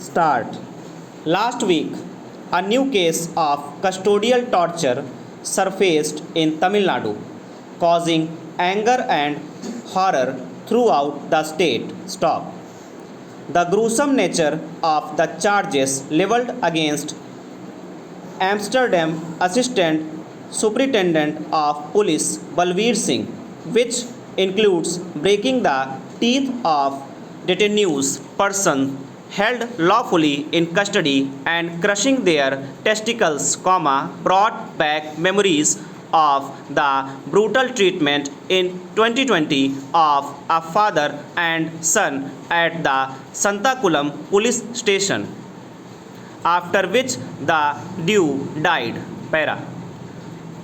Start. Last week, a new case of custodial torture surfaced in Tamil Nadu, causing anger and horror throughout the state. Stop. The gruesome nature of the charges leveled against Amsterdam Assistant Superintendent of Police Balveer Singh, which includes breaking the teeth of detainees person held lawfully in custody and crushing their testicles, brought back memories of the brutal treatment in 2020 of a father and son at the Santakulam police station, after which the due died. Para.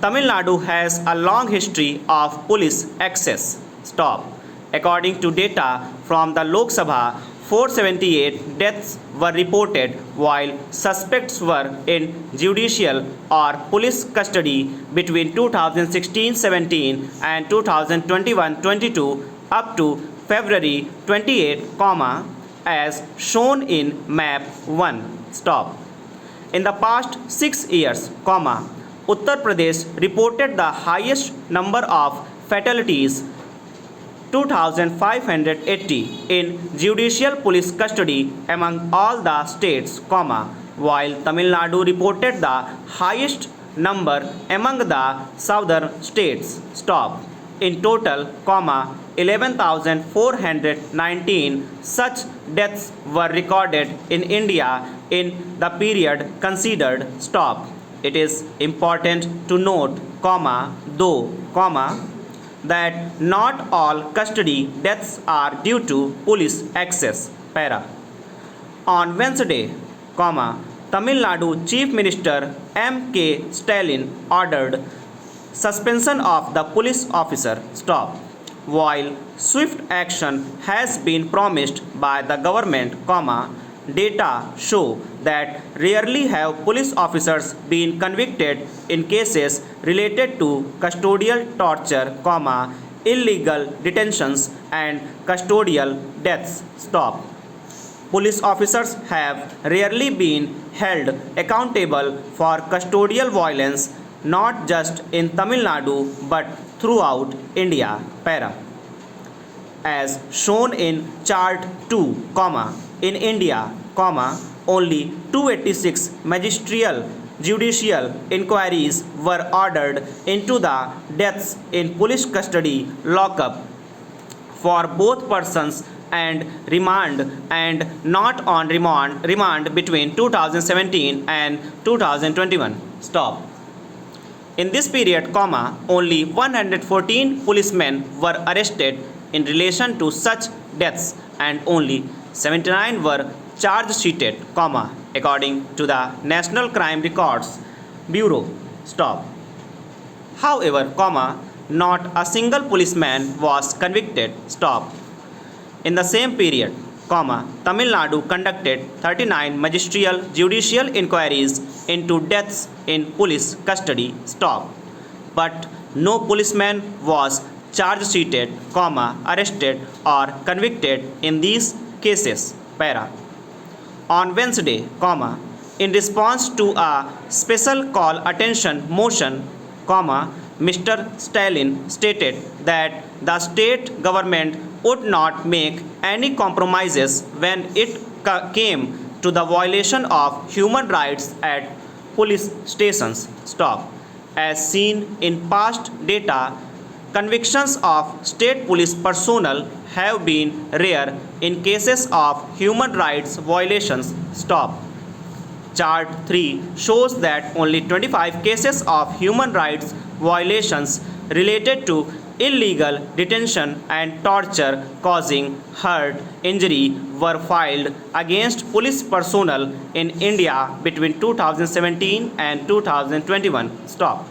Tamil Nadu has a long history of police excess. Stop. According to data from the Lok Sabha, 478 deaths were reported while suspects were in judicial or police custody between 2016-17 and 2021-22 up to February 28, as shown in map 1. Stop. In the past 6 years, Uttar Pradesh reported the highest number of fatalities, 2,580 in judicial police custody among all the states, while Tamil Nadu reported the highest number among the southern states. Stop. In total, 11,419 such deaths were recorded in India in the period considered. Stop. It is important to note, though, that not all custody deaths are due to police excess. Para. On Wednesday, Tamil Nadu Chief Minister M. K. Stalin ordered suspension of the police officer. Stop. While swift action has been promised by the government, data show that rarely have police officers been convicted in cases related to custodial torture, illegal detentions and custodial deaths. Stop. Police officers have rarely been held accountable for custodial violence, not just in Tamil Nadu but throughout India. Para. As shown in chart 2, in India, only 286 magisterial judicial inquiries were ordered into the deaths in police custody lockup for both persons and remand and not on remand between 2017 and 2021. Stop. In this period, only 114 policemen were arrested in relation to such deaths and only 79 were charge sheeted, according to the National Crime Records Bureau. Stop. However, not a single policeman was convicted. Stop. In the same period, Tamil Nadu conducted 39 magisterial judicial inquiries into deaths in police custody. Stop. But no policeman was charge sheeted, arrested or convicted in these cases. Para. On Wednesday, in response to a special call attention motion, Mr. Stalin stated that the state government would not make any compromises when it came to the violation of human rights at police stations. Stop. As seen in past data, convictions of state police personnel have been rare in cases of human rights violations. Stop. Chart 3 shows that only 25 cases of human rights violations related to illegal detention and torture causing hurt, injury were filed against police personnel in India between 2017 and 2021. Stop.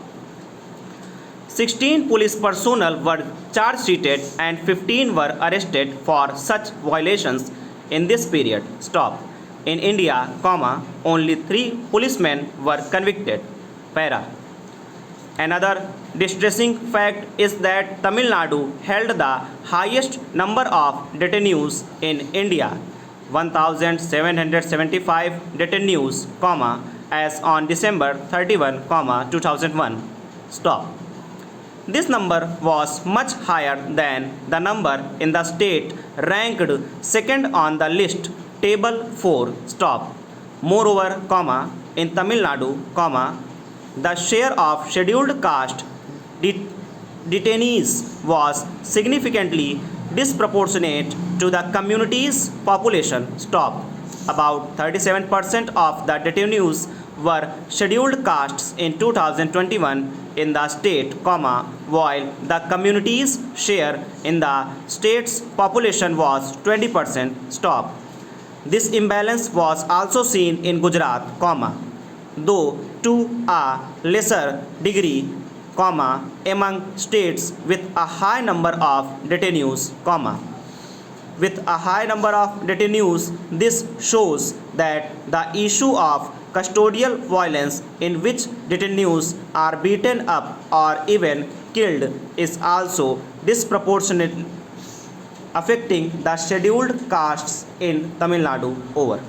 16 police personnel were charge sheeted and 15 were arrested for such violations in this period. Stop. In India, only 3 policemen were convicted. Para. Another distressing fact is that Tamil Nadu held the highest number of detainees in India. 1775 detainees, as on December 31, 2001. Stop. This number was much higher than the number in the state ranked second on the list, table 4. Stop. Moreover, in Tamil Nadu, the share of scheduled caste detainees was significantly disproportionate to the community's population. Stop. About 37% of the detainees were scheduled castes in 2021 in the state, while the community's share in the state's population was 20%. Stop. This imbalance was also seen in Gujarat, though to a lesser degree, among states with a high number of detainees, with a high number of detainees. This shows that the issue of custodial violence, in which detainees are beaten up or even killed, is also disproportionate affecting the scheduled castes in Tamil Nadu. Over.